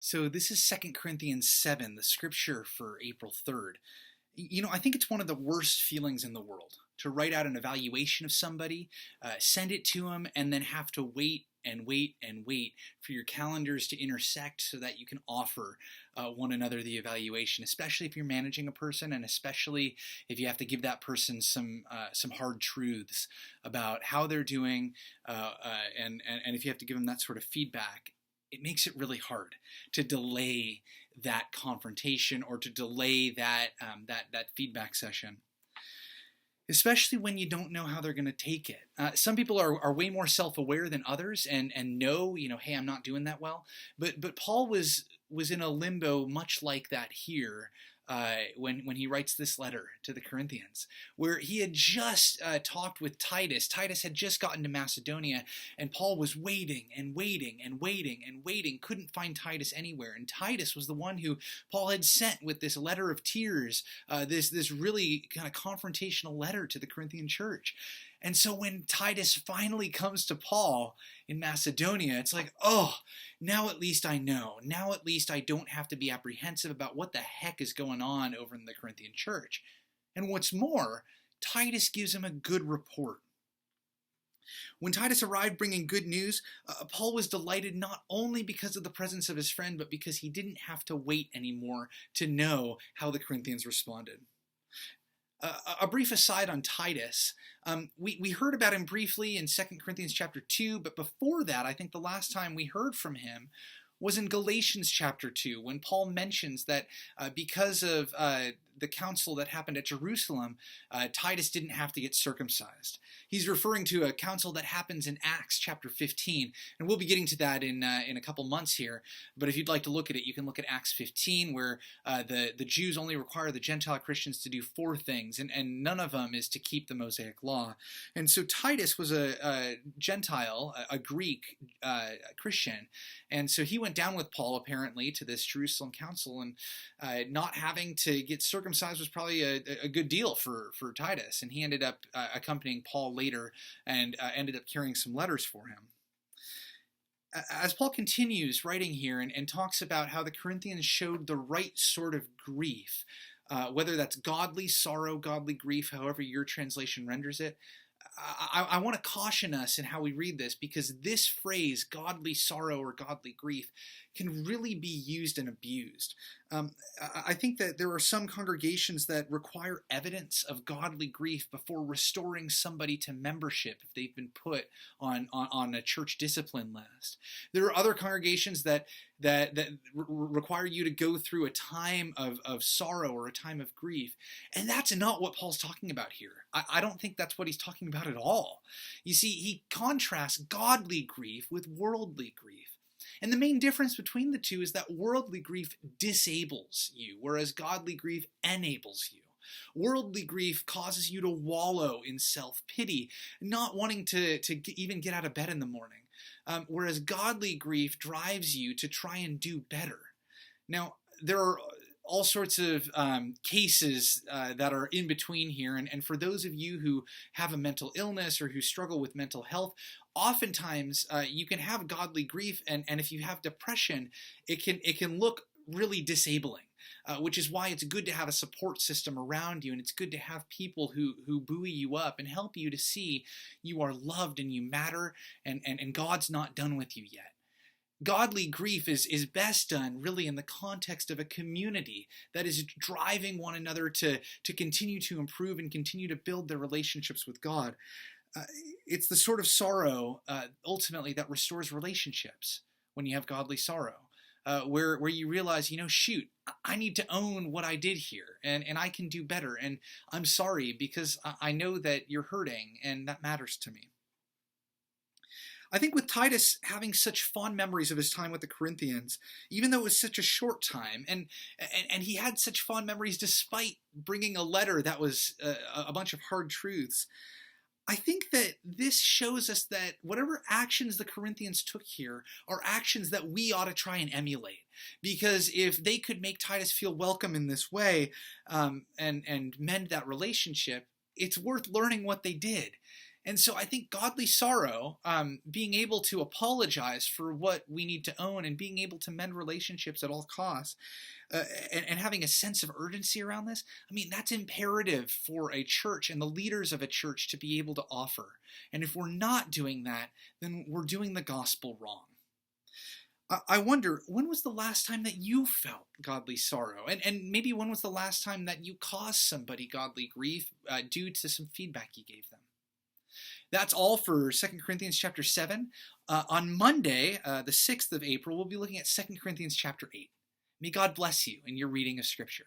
So this is 2 Corinthians 7, the scripture for April 3rd. I think it's one of the worst feelings in the world to write out an evaluation of somebody, send it to them, and then have to wait and wait and wait for your calendars to intersect so that you can offer one another the evaluation, especially if you're managing a person and especially if you have to give that person some hard truths about how they're doing and if you have to give them that sort of feedback. It makes it really hard to delay that confrontation or to delay that feedback session, especially when you don't know how they're going to take it. Some people are way more self-aware than others and know, hey, I'm not doing that well. But Paul was in a limbo much like that here when he writes this letter to the Corinthians, where he had just talked with Titus. Titus had just gotten to Macedonia, and Paul was waiting and waiting and waiting and waiting, couldn't find Titus anywhere. And Titus was the one who Paul had sent with this letter of tears, this really kind of confrontational letter to the Corinthian church. And so when Titus finally comes to Paul in Macedonia, it's like, oh, now at least I know. Now at least I don't have to be apprehensive about what the heck is going on over in the Corinthian church. And what's more, Titus gives him a good report. When Titus arrived bringing good news, Paul was delighted not only because of the presence of his friend, but because he didn't have to wait anymore to know how the Corinthians responded. A brief aside on Titus. We heard about him briefly in 2 Corinthians chapter 2, but before that, I think the last time we heard from him was in Galatians chapter 2, when Paul mentions that because of the council that happened at Jerusalem, Titus didn't have to get circumcised. He's referring to a council that happens in Acts chapter 15, and we'll be getting to that in a couple months here. But if you'd like to look at it, you can look at Acts 15, where the Jews only require the Gentile Christians to do 4 things, and none of them is to keep the Mosaic law. And so Titus was a Gentile, a Greek Christian, and so he went down with Paul apparently to this Jerusalem council, and not having to get circumcised was probably a good deal for Titus, and he ended up accompanying Paul later and ended up carrying some letters for him. As Paul continues writing here and talks about how the Corinthians showed the right sort of grief, whether that's godly sorrow, godly grief, however your translation renders it, I want to caution us in how we read this, because this phrase, godly sorrow or godly grief, can really be used and abused. I think that there are some congregations that require evidence of godly grief before restoring somebody to membership if they've been put on a church discipline list. There are other congregations that require you to go through a time of sorrow or a time of grief. And that's not what Paul's talking about here. I don't think that's what he's talking about at all. You see, he contrasts godly grief with worldly grief. And the main difference between the two is that worldly grief disables you, whereas godly grief enables you. Worldly grief causes you to wallow in self-pity, not wanting to even get out of bed in the morning. Whereas godly grief drives you to try and do better. Now, there are all sorts of cases that are in between here, and for those of you who have a mental illness or who struggle with mental health, oftentimes you can have godly grief, and if you have depression, it can look really disabling. Which is why it's good to have a support system around you, and it's good to have people who buoy you up and help you to see you are loved and you matter, and God's not done with you yet. Godly grief is best done really in the context of a community that is driving one another to continue to improve and continue to build their relationships with God. It's the sort of sorrow ultimately that restores relationships when you have godly sorrow. Where you realize, shoot, I need to own what I did here, and I can do better, and I'm sorry because I know that you're hurting, and that matters to me. I think with Titus having such fond memories of his time with the Corinthians, even though it was such a short time, and he had such fond memories despite bringing a letter that was a bunch of hard truths, I think that this shows us that whatever actions the Corinthians took here are actions that we ought to try and emulate. Because if they could make Titus feel welcome in this way and mend that relationship, it's worth learning what they did. And so I think godly sorrow, being able to apologize for what we need to own and being able to mend relationships at all costs, and having a sense of urgency around this, I mean, that's imperative for a church and the leaders of a church to be able to offer. And if we're not doing that, then we're doing the gospel wrong. I wonder, when was the last time that you felt godly sorrow? And maybe when was the last time that you caused somebody godly grief due to some feedback you gave them? That's all for 2 Corinthians chapter 7. On Monday, the 6th of April, we'll be looking at 2 Corinthians chapter 8. May God bless you in your reading of Scripture.